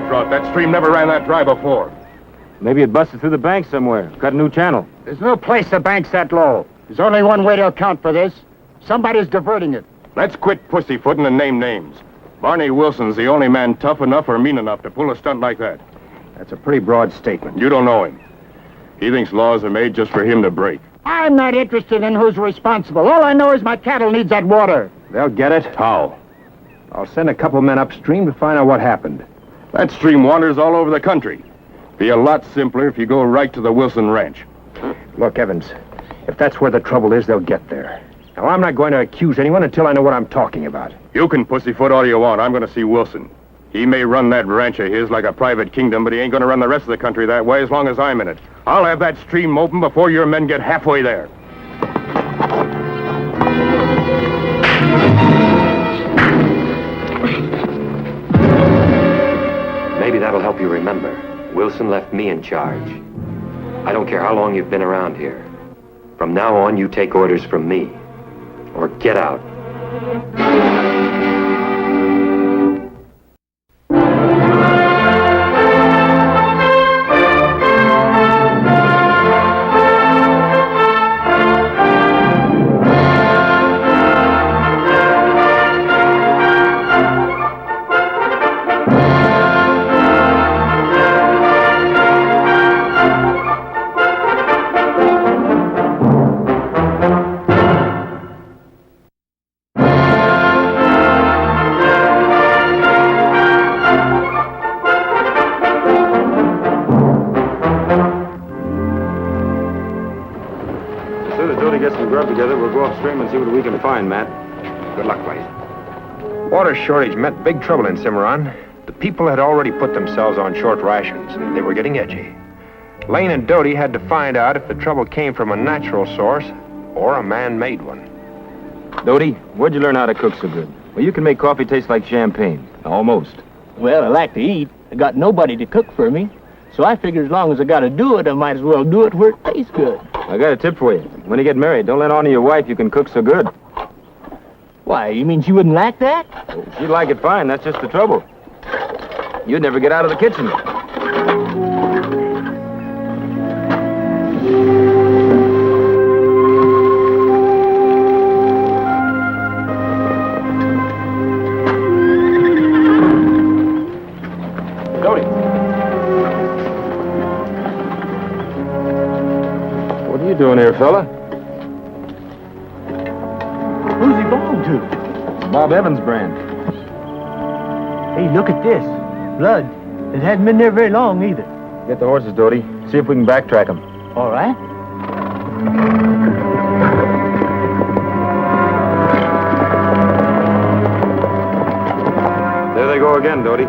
no drought. That stream never ran that dry before. Maybe it busted through the bank somewhere. Cut a new channel. There's no place the bank's that low. There's only one way to account for this. Somebody's diverting it. Let's quit pussyfooting and name names. Barney Wilson's the only man tough enough or mean enough to pull a stunt like that. That's a pretty broad statement. You don't know him. He thinks laws are made just for him to break. I'm not interested in who's responsible. All I know is my cattle needs that water. They'll get it. How? I'll send a couple men upstream to find out what happened. That stream wanders all over the country. Be a lot simpler if you go right to the Wilson Ranch. Look, Evans, if that's where the trouble is, they'll get there. Now, I'm not going to accuse anyone until I know what I'm talking about. You can pussyfoot all you want. I'm going to see Wilson. He may run that ranch of his like a private kingdom, but he ain't going to run the rest of the country that way as long as I'm in it. I'll have that stream open before your men get halfway there. Maybe that'll help you remember. Wilson left me in charge. I don't care how long you've been around here. From now on, you take orders from me. Or get out. And see what we can find, Matt. Good luck, buddy. Water shortage meant big trouble in Cimarron. The people had already put themselves on short rations. They were getting edgy. Lane and Doty had to find out if the trouble came from a natural source or a man-made one. Doty, where'd you learn how to cook so good? Well, you can make coffee taste like champagne. Almost. Well, I like to eat. I got nobody to cook for me. So I figure as long as I got to do it, I might as well do it where it tastes good. I got a tip for you. When you get married, don't let on to your wife you can cook so good. Why, you mean she wouldn't like that? Oh, she'd like it fine. That's just the trouble. You'd never get out of the kitchen. What are you doing here, fella? Who's he belong to? Bob Evans' brand. Hey, look at this. Blood. It hadn't been there very long either. Get the horses, Doty. See if we can backtrack them. All right. There they go again, Doty.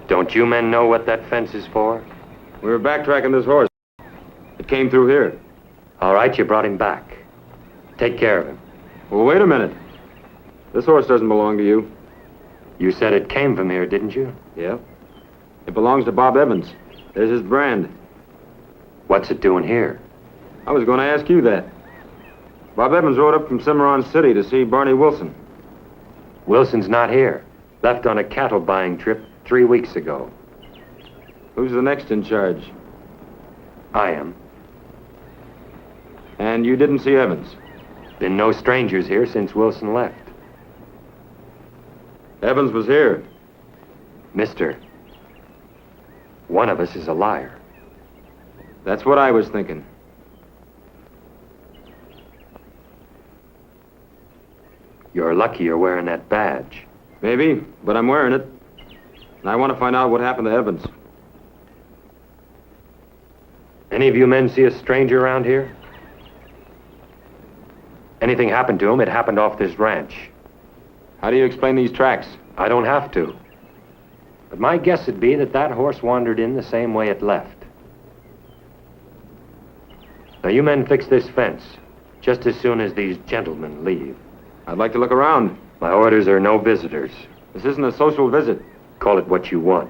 Don't you men know what that fence is for? We were backtracking this horse. It came through here. All right, you brought him back. Take care of him. Well, wait a minute. This horse doesn't belong to you. You said it came from here, didn't you? Yeah. It belongs to Bob Evans. There's his brand. What's it doing here? I was going to ask you that. Bob Evans rode up from Cimarron City to see Barney Wilson. Wilson's not here. Left on a cattle buying trip 3 weeks ago. Who's the next in charge? I am. And you didn't see Evans? Been no strangers here since Wilson left. Evans was here. Mister, one of us is a liar. That's what I was thinking. You're lucky you're wearing that badge. Maybe, but I'm wearing it. And I want to find out what happened to Evans. Any of you men see a stranger around here? Anything happened to him, it happened off this ranch. How do you explain these tracks? I don't have to. But my guess would be that that horse wandered in the same way it left. Now you men fix this fence just as soon as these gentlemen leave. I'd like to look around. My orders are no visitors. This isn't a social visit. Call it what you want.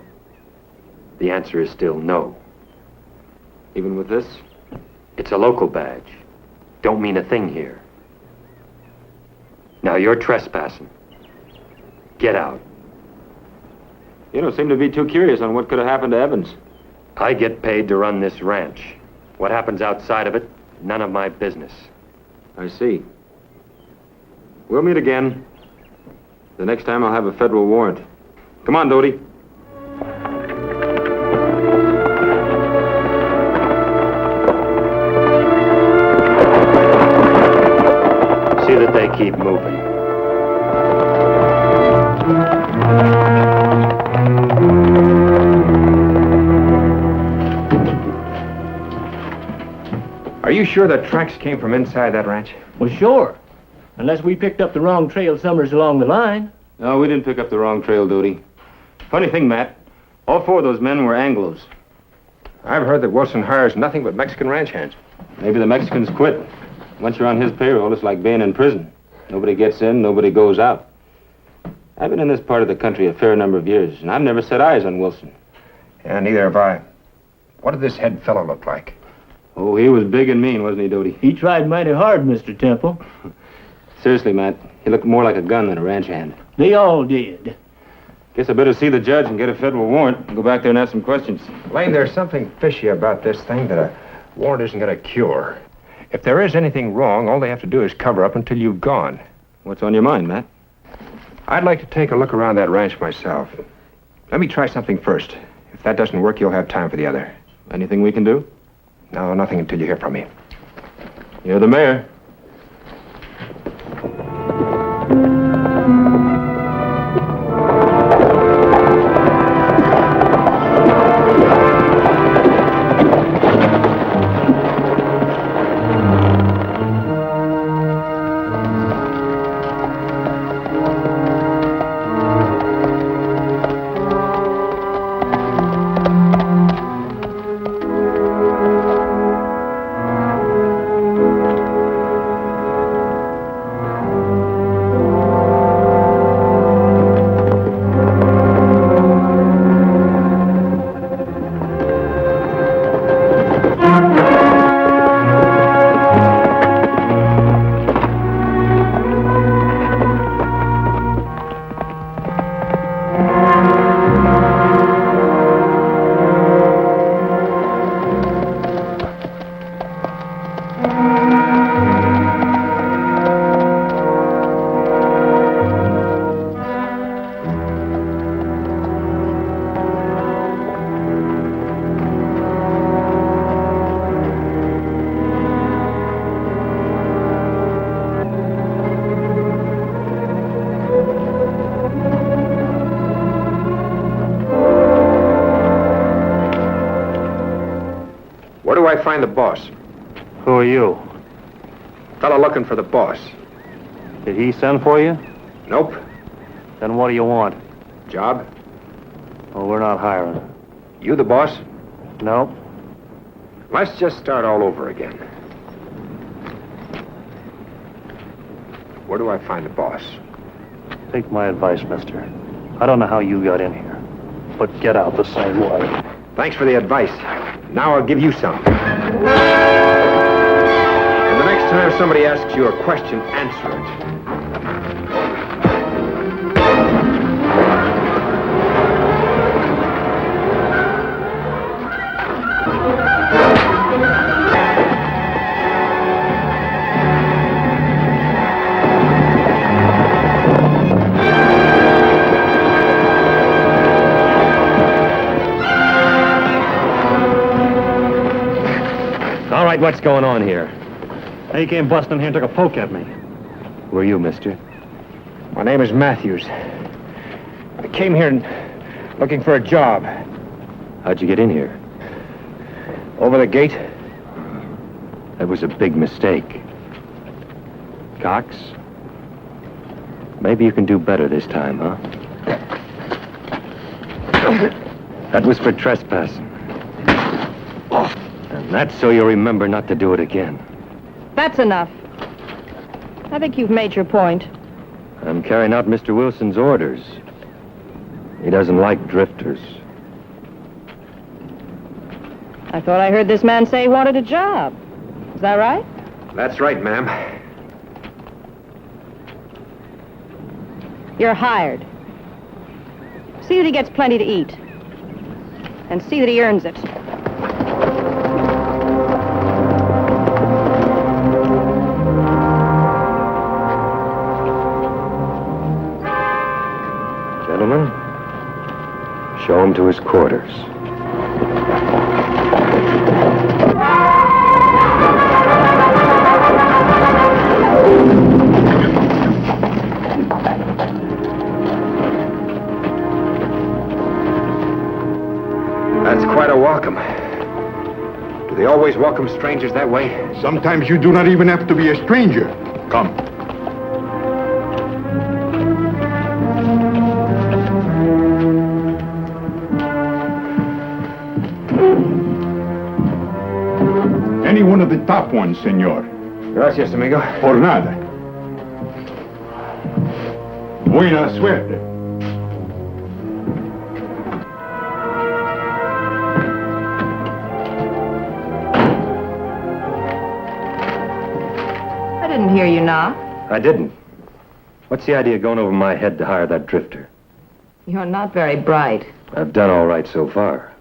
The answer is still no. Even with this? It's a local badge. Don't mean a thing here. Now you're trespassing. Get out. You don't seem to be too curious on what could have happened to Evans. I get paid to run this ranch. What happens outside of it, none of my business. I see. We'll meet again. The next time I'll have a federal warrant. Come on, Doty. See that they keep moving. Are you sure the tracks came from inside that ranch? Well, sure. Unless we picked up the wrong trail somewhere along the line. No, we didn't pick up the wrong trail, Doty. Funny thing, Matt. All 4 of those men were Anglos. I've heard that Wilson hires nothing but Mexican ranch hands. Maybe the Mexicans quit. Once you're on his payroll, it's like being in prison. Nobody gets in, nobody goes out. I've been in this part of the country a fair number of years, and I've never set eyes on Wilson. Yeah, neither have I. What did this head fellow look like? Oh, he was big and mean, wasn't he, Doty? He tried mighty hard, Mr. Temple. Seriously, Matt, he looked more like a gun than a ranch hand. They all did. Guess I better see the judge and get a federal warrant and go back there and ask some questions. Lane, there's something fishy about this thing that a warrant isn't going to cure. If there is anything wrong, all they have to do is cover up until you've gone. What's on your mind, Matt? I'd like to take a look around that ranch myself. Let me try something first. If that doesn't work, you'll have time for the other. Anything we can do? No, nothing until you hear from me. You're the mayor. Where do I find the boss? Who are you? Fellow looking for the boss. Did he send for you? Nope. Then what do you want? Job? Well, we're not hiring. You the boss? Nope. Let's just start all over again. Where do I find the boss? Take my advice, mister. I don't know how you got in here, but get out the same way. Thanks for the advice. Now I'll give you some. And the next time somebody asks you a question, answer it. All right, what's going on here? He came busting here and took a poke at me. Who are you, mister? My name is Matthews. I came here looking for a job. How'd you get in here? Over the gate? That was a big mistake. Cox? Maybe you can do better this time, huh? That was for trespassing. And that's so you'll remember not to do it again. That's enough. I think you've made your point. I'm carrying out Mr. Wilson's orders. He doesn't like drifters. I thought I heard this man say he wanted a job. Is that right? That's right, ma'am. You're hired. See that he gets plenty to eat. And see that he earns it. Gentlemen, show him to his quarters. That's quite a welcome. Do they always welcome strangers that way? Sometimes you do not even have to be a stranger. Come. Any one of the top ones, senor. Gracias, amigo. Por nada. Buena suerte. I didn't hear you knock. I didn't. What's the idea of going over my head to hire that drifter? You're not very bright. I've done all right so far.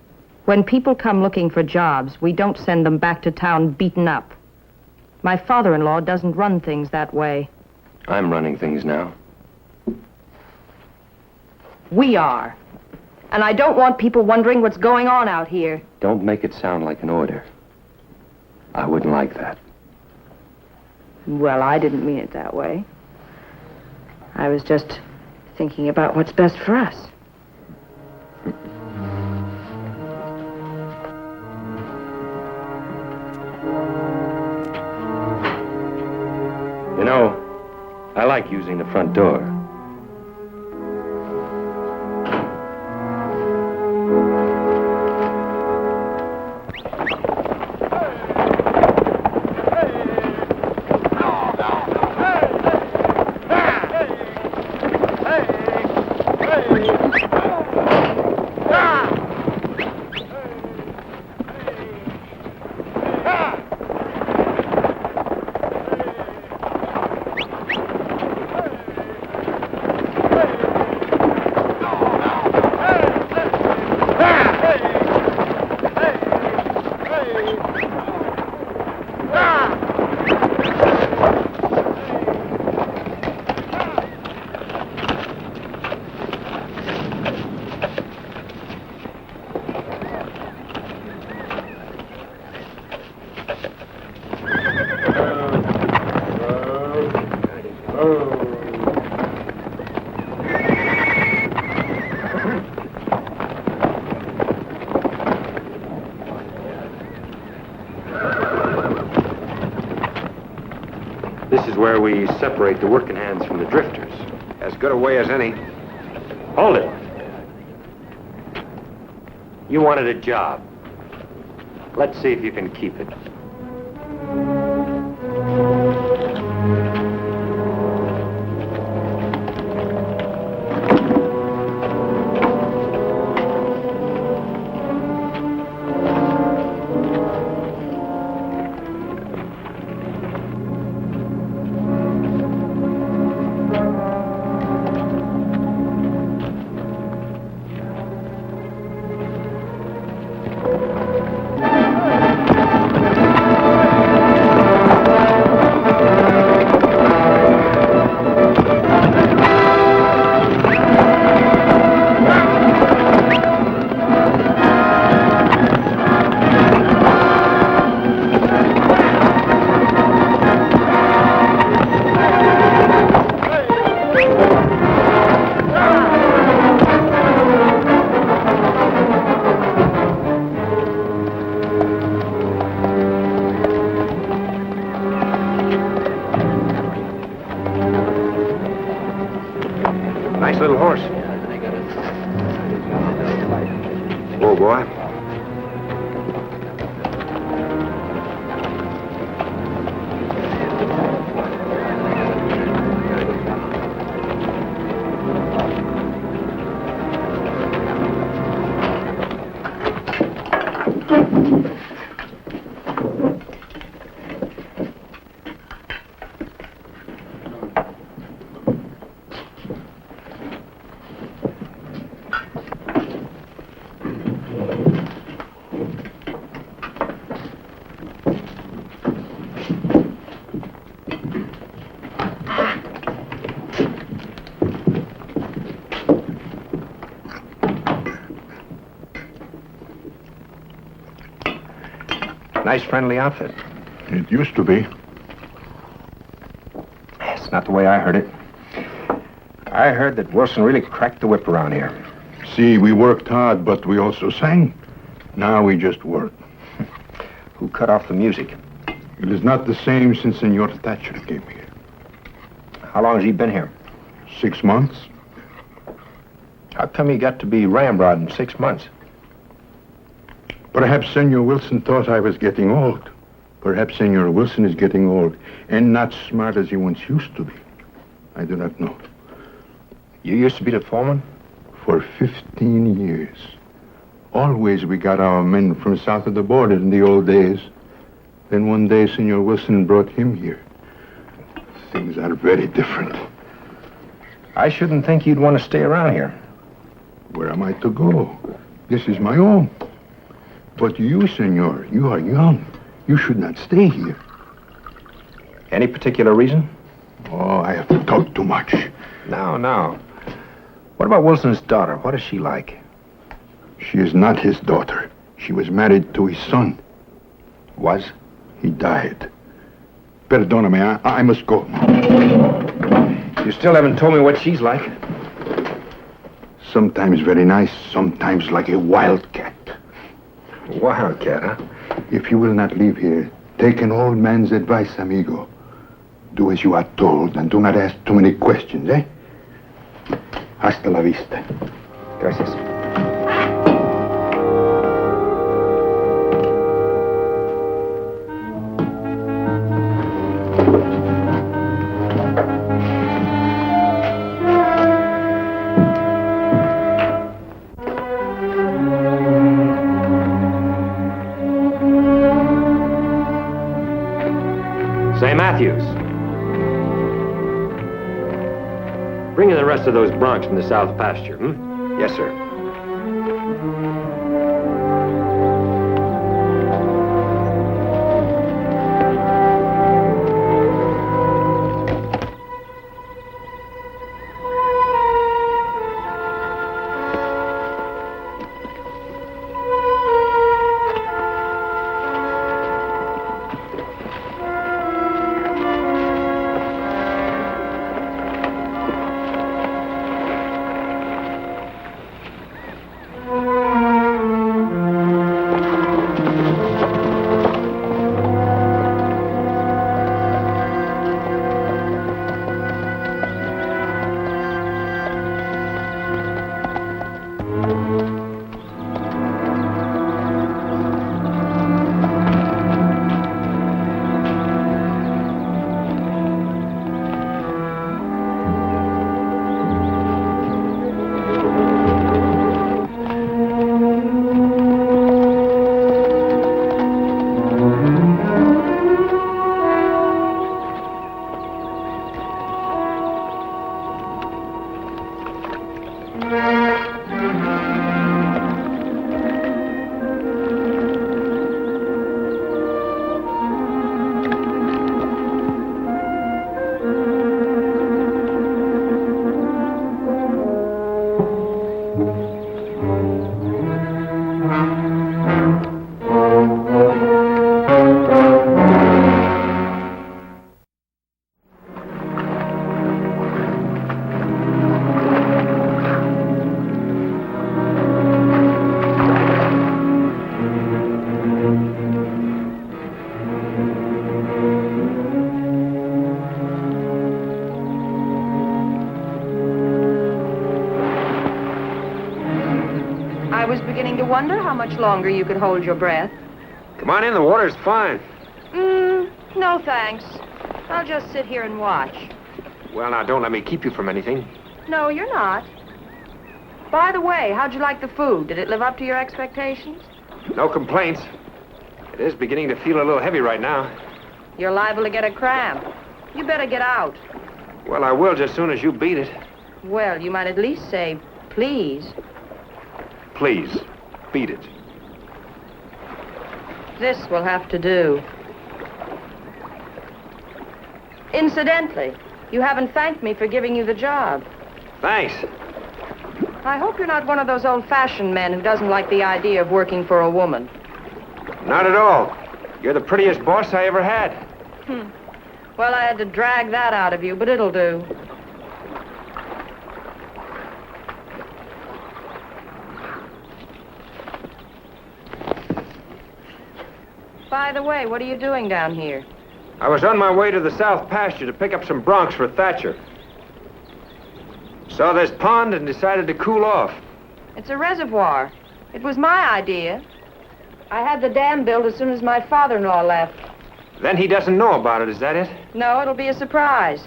When people come looking for jobs, we don't send them back to town beaten up. My father-in-law doesn't run things that way. I'm running things now. We are. And I don't want people wondering what's going on out here. Don't make it sound like an order. I wouldn't like that. Well, I didn't mean it that way. I was just thinking about what's best for us. You know, I like using the front door. This is where we separate the working hands from the drifters. As good a way as any. Hold it. You wanted a job. Let's see if you can keep it. Nice little horse. Whoa, boy. Nice, friendly outfit. It used to be. It's not the way I heard it. I heard that Wilson really cracked the whip around here. See, we worked hard, but we also sang. Now we just work. Who cut off the music? It is not the same since Senor Thatcher came here. How long has he been here? 6 months. How come he got to be ramrod in 6 months? Perhaps Senor Wilson thought I was getting old. Perhaps Senor Wilson is getting old and not smart as he once used to be. I do not know. You used to be the foreman? For 15 years. Always we got our men from south of the border in the old days. Then one day Senor Wilson brought him here. Things are very different. I shouldn't think you'd want to stay around here. Where am I to go? This is my home. But you, Senor, you are young. You should not stay here. Any particular reason? Oh, I have talked too much. No. What about Wilson's daughter? What is she like? She is not his daughter. She was married to his son. Was? He died. Perdóname, I must go. You still haven't told me what she's like. Sometimes very nice, sometimes like a wildcat. Wildcat, huh? If you will not leave here, take an old man's advice, amigo. Do as you are told and do not ask too many questions, eh? Hasta la vista. Gracias. Say, Matthews. Bring in the rest of those broncs from the south pasture, Yes, sir. I was beginning to wonder how much longer you could hold your breath. Come on in, the water's fine. No thanks. I'll just sit here and watch. Well, now, don't let me keep you from anything. No, you're not. By the way, how'd you like the food? Did it live up to your expectations? No complaints. It is beginning to feel a little heavy right now. You're liable to get a cramp. You better get out. Well, I will just soon as you beat it. Well, you might at least say, please. Please, beat it. This will have to do. Incidentally, you haven't thanked me for giving you the job. Thanks. I hope you're not one of those old-fashioned men who doesn't like the idea of working for a woman. Not at all. You're the prettiest boss I ever had. Well, I had to drag that out of you, but it'll do. By the way, what are you doing down here? I was on my way to the south pasture to pick up some broncs for Thatcher. Saw this pond and decided to cool off. It's a reservoir. It was my idea. I had the dam built as soon as my father-in-law left. Then he doesn't know about it, is that it? No, it'll be a surprise.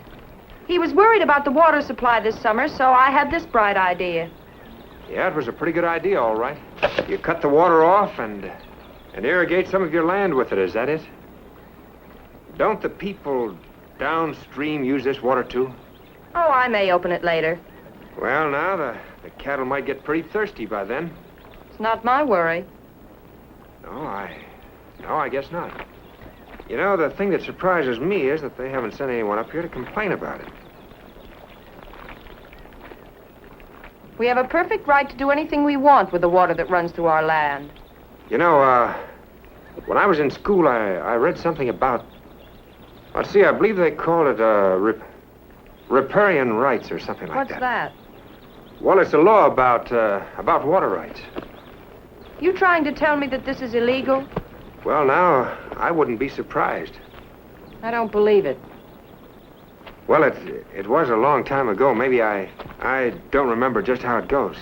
He was worried about the water supply this summer, so I had this bright idea. Yeah, it was a pretty good idea, all right. You cut the water off and irrigate some of your land with it, is that it? Don't the people downstream use this water, too? Oh, I may open it later. Well, now, the cattle might get pretty thirsty by then. It's not my worry. No, I guess not. You know, the thing that surprises me is that they haven't sent anyone up here to complain about it. We have a perfect right to do anything we want with the water that runs through our land. You know, when I was in school, I read something about... Let's see, I believe they call it, riparian rights or something like that. What's that? Well, it's a law about water rights. You trying to tell me that this is illegal? Well, now, I wouldn't be surprised. I don't believe it. Well, it was a long time ago. Maybe I don't remember just how it goes.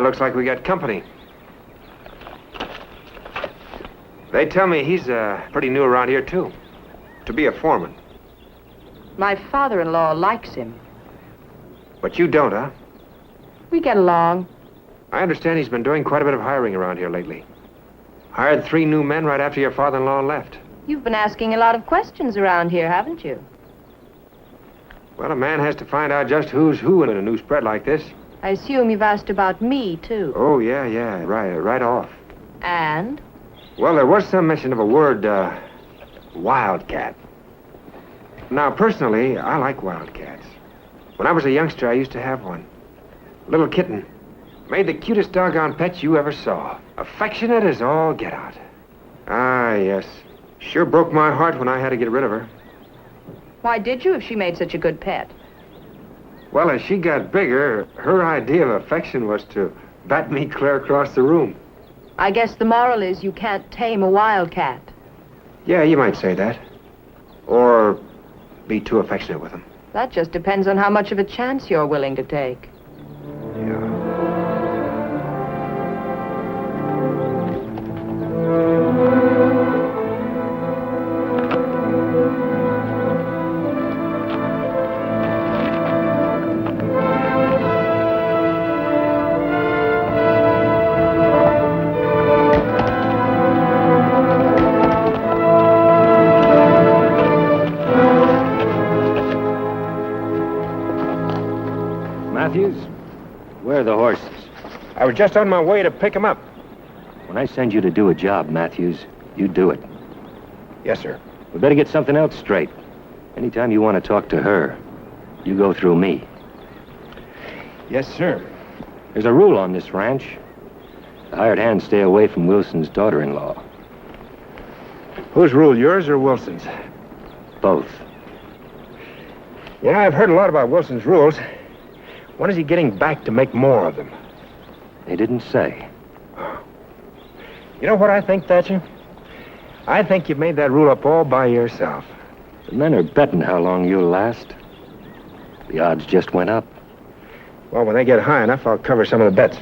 Looks like we got company. They tell me he's pretty new around here, too. To be a foreman. My father-in-law likes him. But you don't, huh? We get along. I understand he's been doing quite a bit of hiring around here lately. Hired 3 new men right after your father-in-law left. You've been asking a lot of questions around here, haven't you? Well, a man has to find out just who's who in a new spread like this. I assume you've asked about me, too. Oh, yeah, right off. And? Well, there was some mention of a word, wildcat. Now, personally, I like wildcats. When I was a youngster, I used to have one. Little kitten. Made the cutest doggone pet you ever saw. Affectionate as all get out. Ah, yes. Sure broke my heart when I had to get rid of her. Why did you if she made such a good pet? Well, as she got bigger, her idea of affection was to bat me clear across the room. I guess the moral is you can't tame a wildcat. Yeah, you might say that. Or be too affectionate with them. That just depends on how much of a chance you're willing to take. Yeah. Where are the horses? I was just on my way to pick them up. When I send you to do a job, Matthews, you do it. Yes, sir. We better get something else straight. Anytime you want to talk to her, you go through me. Yes, sir. There's a rule on this ranch. The hired hands stay away from Wilson's daughter-in-law. Whose rule, yours or Wilson's? Both. You know, I've heard a lot about Wilson's rules. When is he getting back to make more of them? They didn't say. You know what I think, Thatcher? I think you made that rule up all by yourself. The men are betting how long you'll last. The odds just went up. Well, when they get high enough, I'll cover some of the bets.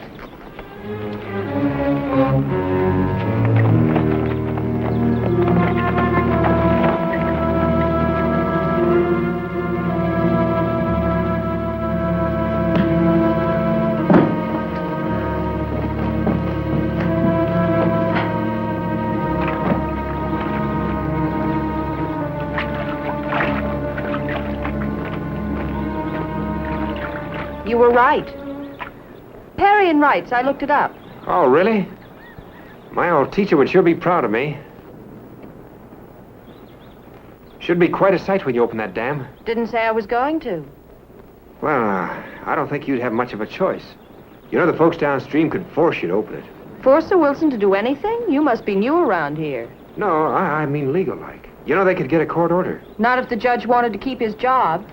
You were right. Parian rights, I looked it up. Oh, really? My old teacher would sure be proud of me. Should be quite a sight when you open that dam. Didn't say I was going to. Well, I don't think you'd have much of a choice. You know, the folks downstream could force you to open it. Force Sir Wilson to do anything? You must be new around here. No, I mean legal-like. You know, they could get a court order. Not if the judge wanted to keep his job.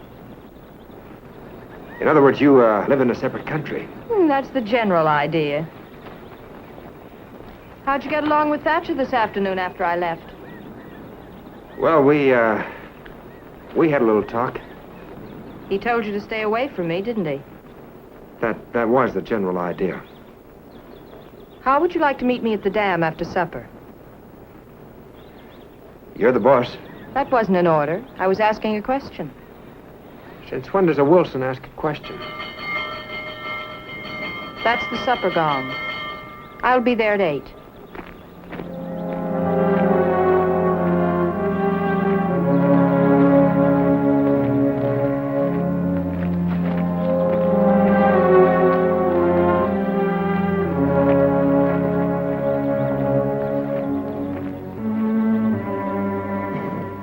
In other words, you live in a separate country. That's the general idea. How'd you get along with Thatcher this afternoon after I left? Well, we had a little talk. He told you to stay away from me, didn't he? That was the general idea. How would you like to meet me at the dam after supper? You're the boss. That wasn't an order. I was asking a question. Since when does a Wilson ask a question? That's the supper gong. I'll be there at 8.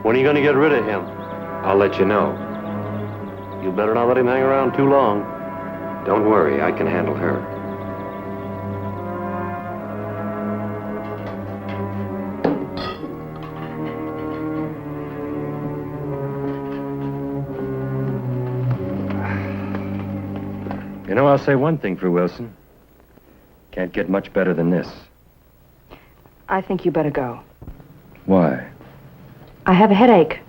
When are you going to get rid of him? I'll let you know. You better not let him hang around too long. Don't worry, I can handle her. You know, I'll say one thing for Wilson. Can't get much better than this. I think you better go. Why? I have a headache.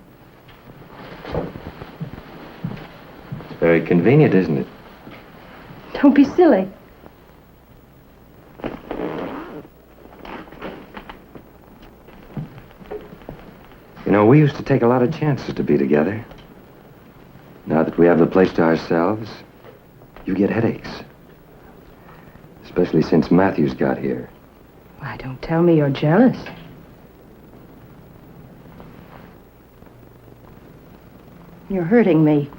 It's very convenient, isn't it? Don't be silly. You know, we used to take a lot of chances to be together. Now that we have the place to ourselves, you get headaches. Especially since Matthews got here. Why, don't tell me you're jealous. You're hurting me.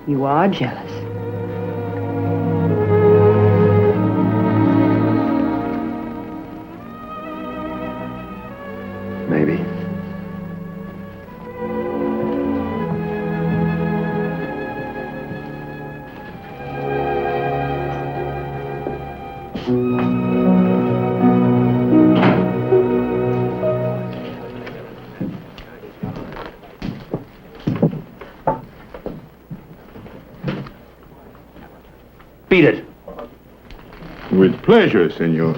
You are jealous. Maybe. Beat it. With pleasure, senor.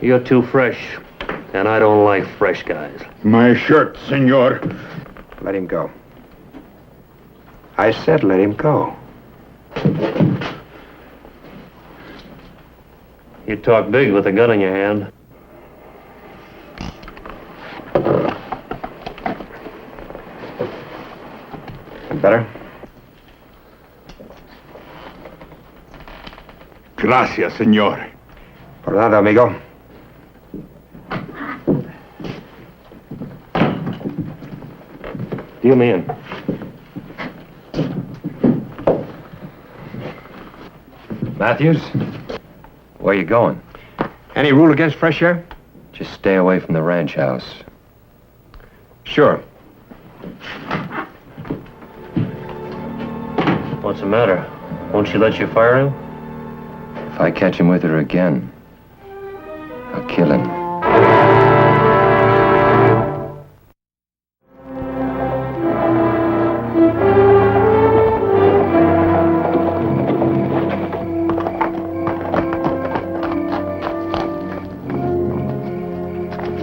You're too fresh, and I don't like fresh guys. My shirt, senor. Let him go. I said let him go. You talk big with a gun in your hand. Better? Gracias, senor. Por nada, amigo. Deal me in. Matthews? Where you going? Any rule against fresh air? Just stay away from the ranch house. Sure. What's the matter? Won't she let you fire him? If I catch him with her again, I'll kill him.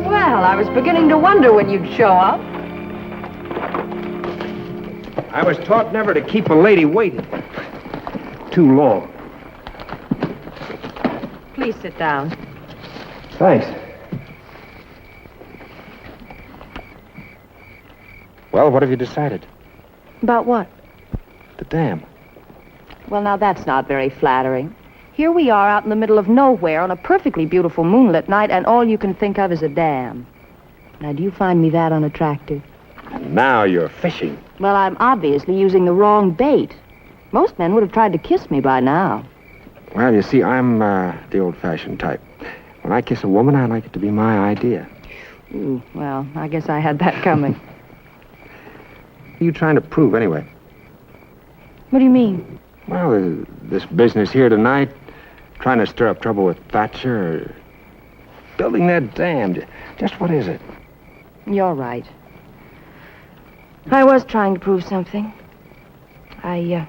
Well, I was beginning to wonder when you'd show up. I was taught never to keep a lady waiting too long. Please sit down. Thanks. Well, what have you decided? About what? The dam. Well, now that's not very flattering. Here we are out in the middle of nowhere on a perfectly beautiful moonlit night, and all you can think of is a dam. Now, do you find me that unattractive? Now you're fishing. Well, I'm obviously using the wrong bait. Most men would have tried to kiss me by now. Well, you see, I'm the old-fashioned type. When I kiss a woman, I like it to be my idea. Ooh, well, I guess I had that coming. What are you trying to prove, anyway? What do you mean? Well, this business here tonight, trying to stir up trouble with Thatcher, or building that dam. Just what is it? You're right. I was trying to prove something. I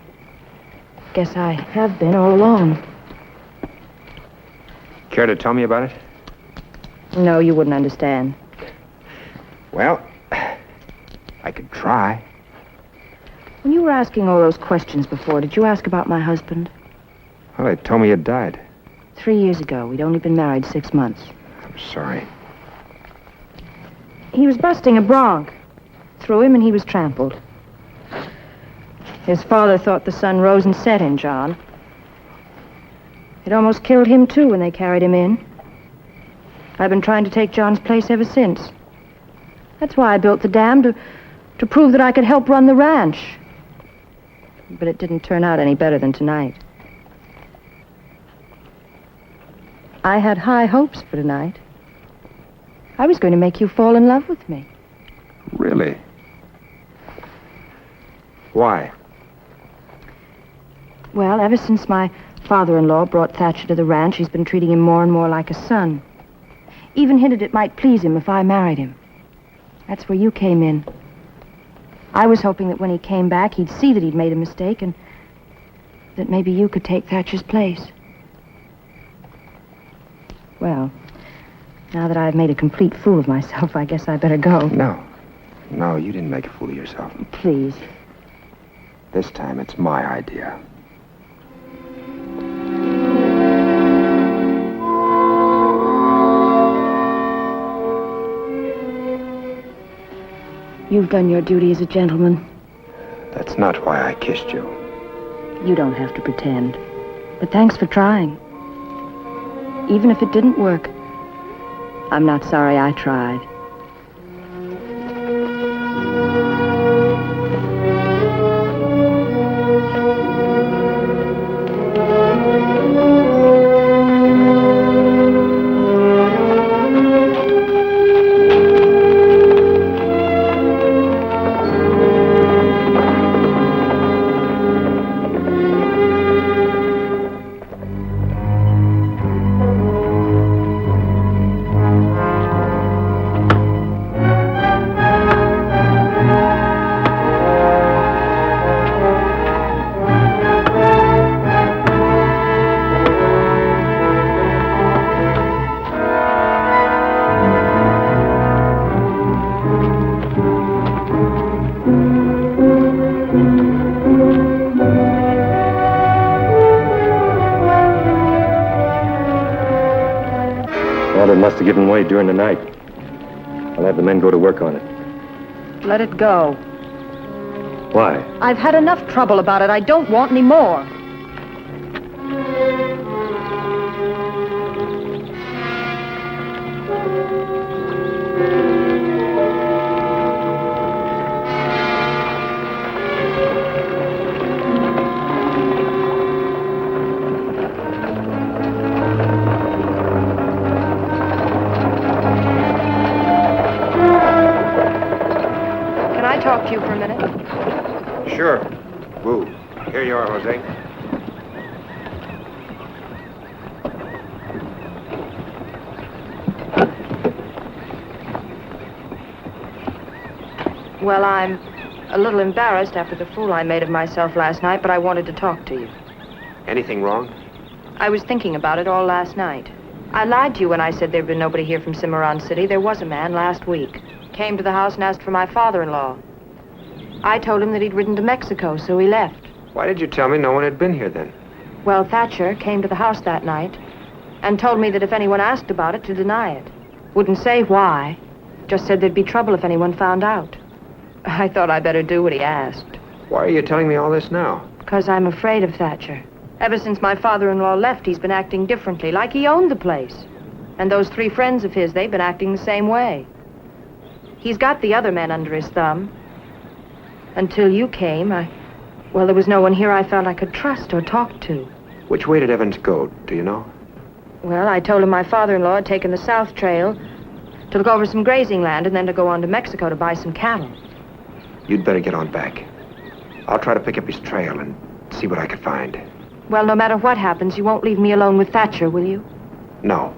guess I have been all along. Care to tell me about it? No, you wouldn't understand. Well, I could try. When you were asking all those questions before, did you ask about my husband? Well, they told me you died. 3 years ago. We'd only been married 6 months. I'm sorry. He was busting a bronc. Threw him and he was trampled. His father thought the sun rose and set in John. It almost killed him, too, when they carried him in. I've been trying to take John's place ever since. That's why I built the dam, to prove that I could help run the ranch. But it didn't turn out any better than tonight. I had high hopes for tonight. I was going to make you fall in love with me. Really? Why? Well, ever since my father-in-law brought Thatcher to the ranch, he's been treating him more and more like a son. Even hinted it might please him if I married him. That's where you came in. I was hoping that when he came back, he'd see that he'd made a mistake and that maybe you could take Thatcher's place. Well, now that I've made a complete fool of myself, I guess I better go. No, you didn't make a fool of yourself. Please. This time, it's my idea. You've done your duty as a gentleman. That's not why I kissed you. You don't have to pretend. But thanks for trying. Even if it didn't work, I'm not sorry I tried. It must have given way during the night. I'll have the men go to work on it. Let it go. Why? I've had enough trouble about it. I don't want any more. Talk to you for a minute? Sure. Woo. Here you are, Jose. Well, I'm a little embarrassed after the fool I made of myself last night, but I wanted to talk to you. Anything wrong? I was thinking about it all last night. I lied to you when I said there'd been nobody here from Cimarron City. There was a man last week. Came to the house and asked for my father-in-law. I told him that he'd ridden to Mexico, so he left. Why did you tell me no one had been here then? Well, Thatcher came to the house that night and told me that if anyone asked about it, to deny it. Wouldn't say why. Just said there'd be trouble if anyone found out. I thought I'd better do what he asked. Why are you telling me all this now? Because I'm afraid of Thatcher. Ever since my father-in-law left, he's been acting differently, like he owned the place. And those 3 friends of his, they've been acting the same way. He's got the other men under his thumb. Until you came, well, there was no one here I felt I could trust or talk to. Which way did Evans go? Do you know? Well, I told him my father-in-law had taken the south trail to look over some grazing land and then to go on to Mexico to buy some cattle. You'd better get on back. I'll try to pick up his trail and see what I can find. Well, no matter what happens, you won't leave me alone with Thatcher, will you? No.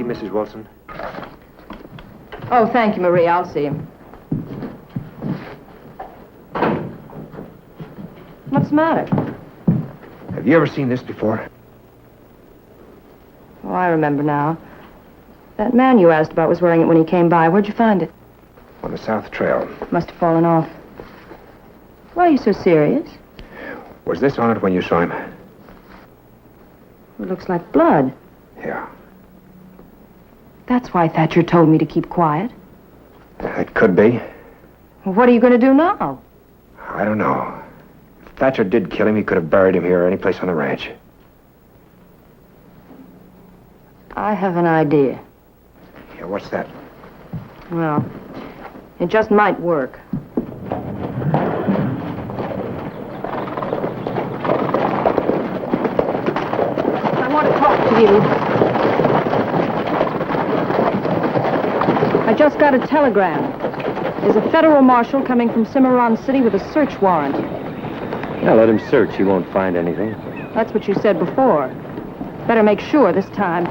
Mrs. Wilson? Oh, thank you, Marie. I'll see him. What's the matter? Have you ever seen this before? Oh, I remember now. That man you asked about was wearing it when he came by. Where'd you find it? On the South Trail. Must have fallen off. Why are you so serious? Was this on it when you saw him? It looks like blood. Yeah. That's why Thatcher told me to keep quiet. It could be. Well, what are you going to do now? I don't know. If Thatcher did kill him, he could have buried him here or any place on the ranch. I have an idea. Yeah, what's that? Well, it just might work. I want to talk to you. I just got a telegram. There's a federal marshal coming from Cimarron City with a search warrant. Yeah, let him search. He won't find anything. That's what you said before. Better make sure this time.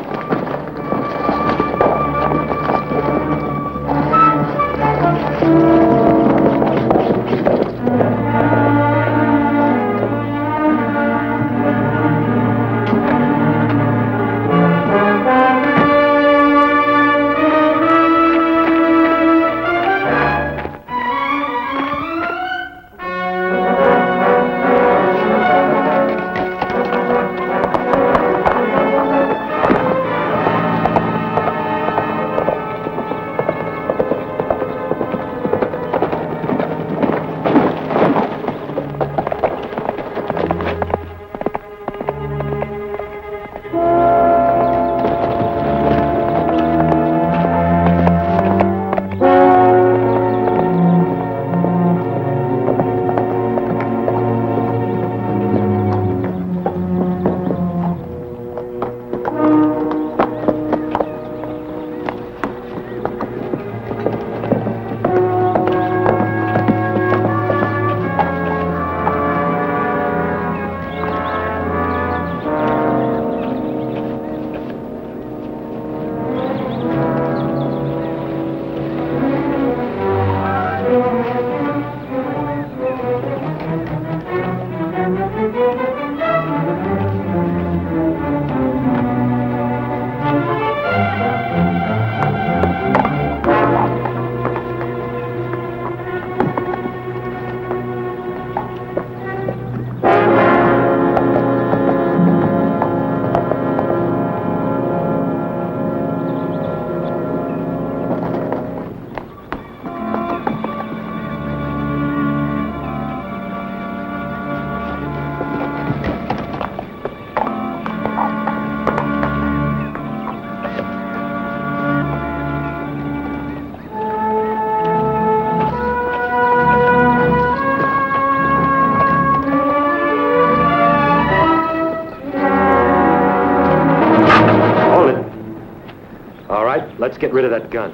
Let's get rid of that gun.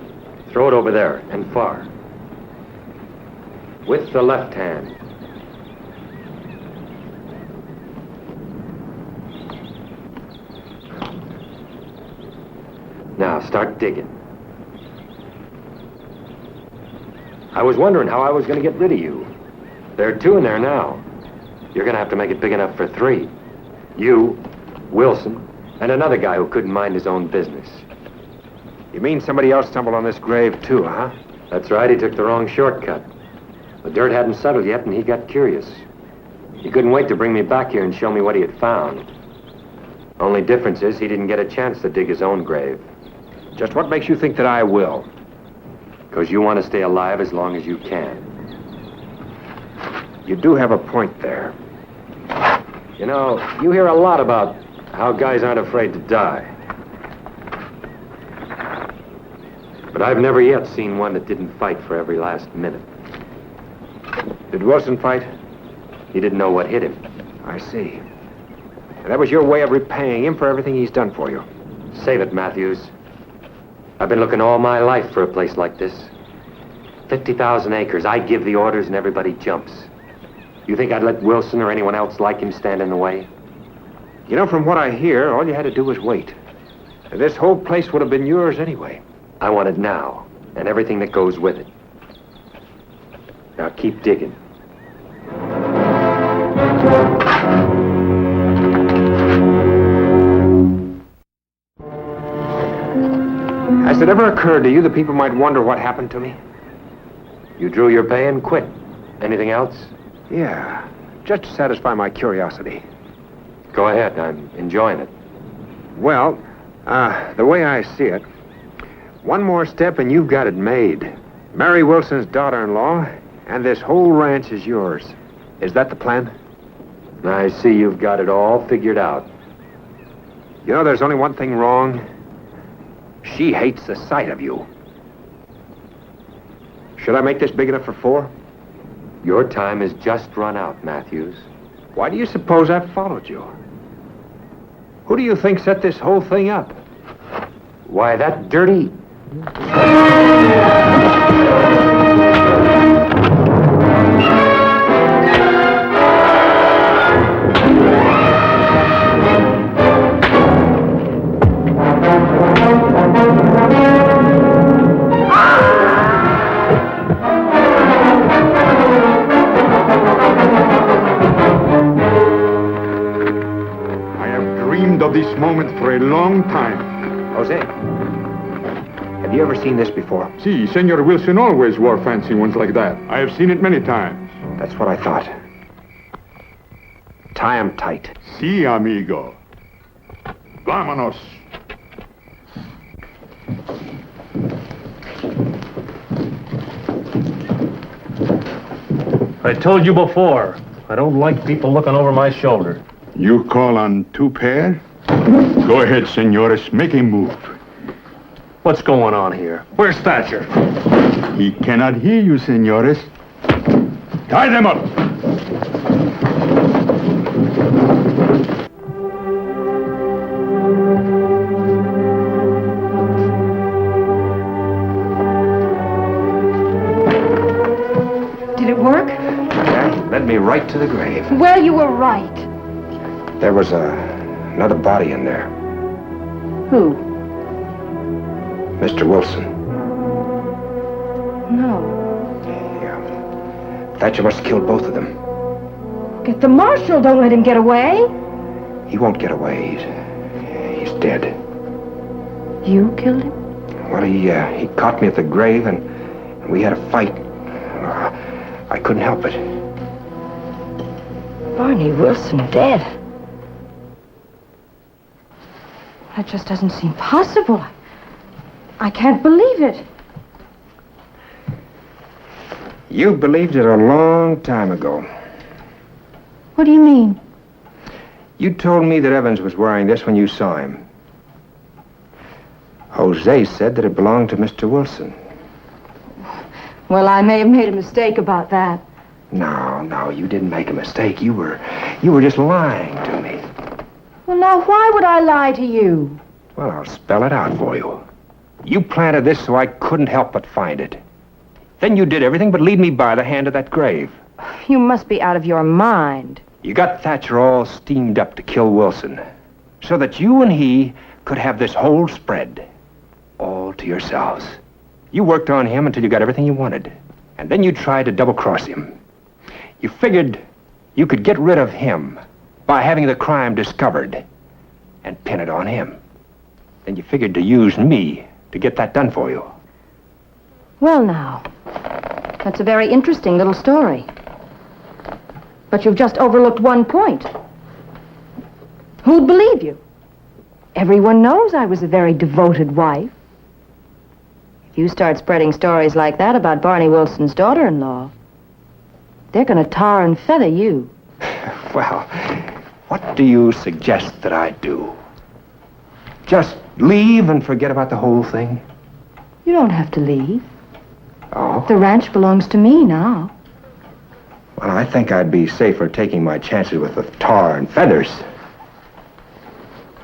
Throw it over there, and far. With the left hand. Now, start digging. I was wondering how I was going to get rid of you. There are 2 in there now. You're going to have to make it big enough for 3. You, Wilson, and another guy who couldn't mind his own business. You mean somebody else stumbled on this grave, too, huh? That's right, he took the wrong shortcut. The dirt hadn't settled yet, and he got curious. He couldn't wait to bring me back here and show me what he had found. Only difference is he didn't get a chance to dig his own grave. Just what makes you think that I will? Because you want to stay alive as long as you can. You do have a point there. You know, you hear a lot about how guys aren't afraid to die. But I've never yet seen one that didn't fight for every last minute. Did Wilson fight? He didn't know what hit him. I see. And that was your way of repaying him for everything he's done for you. Save it, Matthews. I've been looking all my life for a place like this. 50,000 acres. I give the orders and everybody jumps. You think I'd let Wilson or anyone else like him stand in the way? You know, from what I hear, all you had to do was wait. And this whole place would have been yours anyway. I want it now, and everything that goes with it. Now keep digging. Has it ever occurred to you that people might wonder what happened to me? You drew your pay and quit. Anything else? Yeah, just to satisfy my curiosity. Go ahead, I'm enjoying it. Well, the way I see it, one more step and you've got it made. Marry Wilson's daughter-in-law, and this whole ranch is yours. Is that the plan? I see you've got it all figured out. You know, there's only one thing wrong. She hates the sight of you. Should I make this big enough for 4? Your time has just run out, Matthews. Why do you suppose I followed you? Who do you think set this whole thing up? Why, that dirty... Of this moment for a long time. Jose, have you ever seen this before? Si, Senor Wilson always wore fancy ones like that. I have seen it many times. That's what I thought. Tie him tight. Si, amigo. Vámonos. I told you before, I don't like people looking over my shoulder. You call on 2 pair? Go ahead, senores. Make a move. What's going on here? Where's Thatcher? He cannot hear you, senores. Tie them up. Did it work? That led me right to the grave. Well, you were right. There was another body in there. Who? Mr. Wilson. No. Yeah. Thatcher must have killed both of them. Get the marshal. Don't let him get away. He won't get away. He's dead. You killed him? Well, he caught me at the grave, and we had a fight. I couldn't help it. Barney Wilson dead. That just doesn't seem possible. I can't believe it. You believed it a long time ago. What do you mean? You told me that Evans was wearing this when you saw him. Jose said that it belonged to Mr. Wilson. Well, I may have made a mistake about that. No, you didn't make a mistake. You were just lying to me. Well, now, why would I lie to you? Well, I'll spell it out for you. You planted this so I couldn't help but find it. Then you did everything but lead me by the hand to that grave. You must be out of your mind. You got Thatcher all steamed up to kill Wilson, so that you and he could have this whole spread, all to yourselves. You worked on him until you got everything you wanted, and then you tried to double-cross him. You figured you could get rid of him by having the crime discovered and pin it on him. Then you figured to use me to get that done for you. Well, now, that's a very interesting little story. But you've just overlooked one point. Who'd believe you? Everyone knows I was a very devoted wife. If you start spreading stories like that about Barney Wilson's daughter-in-law, they're going to tar and feather you. Well, what do you suggest that I do? Just leave and forget about the whole thing? You don't have to leave. Oh? The ranch belongs to me now. Well, I think I'd be safer taking my chances with the tar and feathers.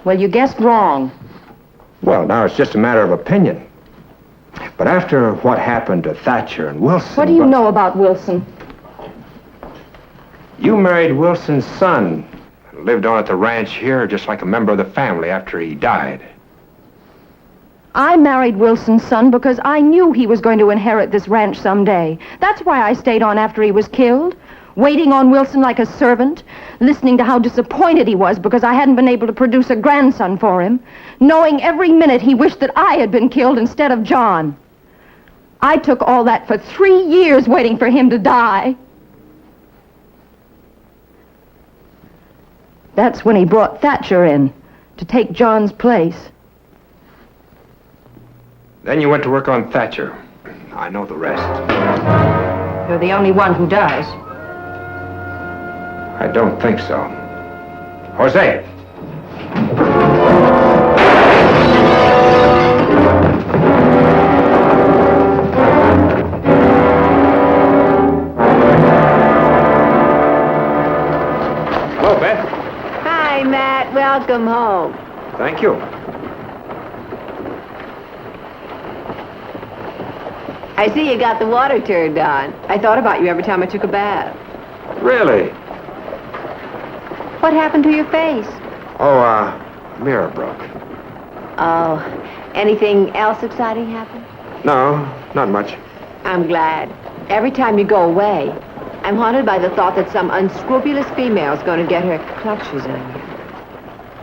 Well, you guessed wrong. Well, now it's just a matter of opinion. But after what happened to Thatcher and Wilson... What do you know about Wilson? You married Wilson's son. Lived on at the ranch here just like a member of the family after he died. I married Wilson's son because I knew he was going to inherit this ranch someday. That's why I stayed on after he was killed, waiting on Wilson like a servant, listening to how disappointed he was because I hadn't been able to produce a grandson for him, knowing every minute he wished that I had been killed instead of John. I took all that for 3 years waiting for him to die. That's when he brought Thatcher in to take John's place. Then you went to work on Thatcher. I know the rest. You're the only one who does. I don't think so. Jose! Hello, Beth. Hi, Matt. Welcome home. Thank you. I see you got the water turned on. I thought about you every time I took a bath. Really? What happened to your face? Oh, mirror broke. Oh, anything else exciting happen? No, not much. I'm glad. Every time you go away, I'm haunted by the thought that some unscrupulous female's going to get her clutches on you.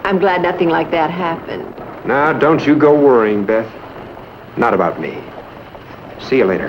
I'm glad nothing like that happened. Now, don't you go worrying, Beth. Not about me. See you later.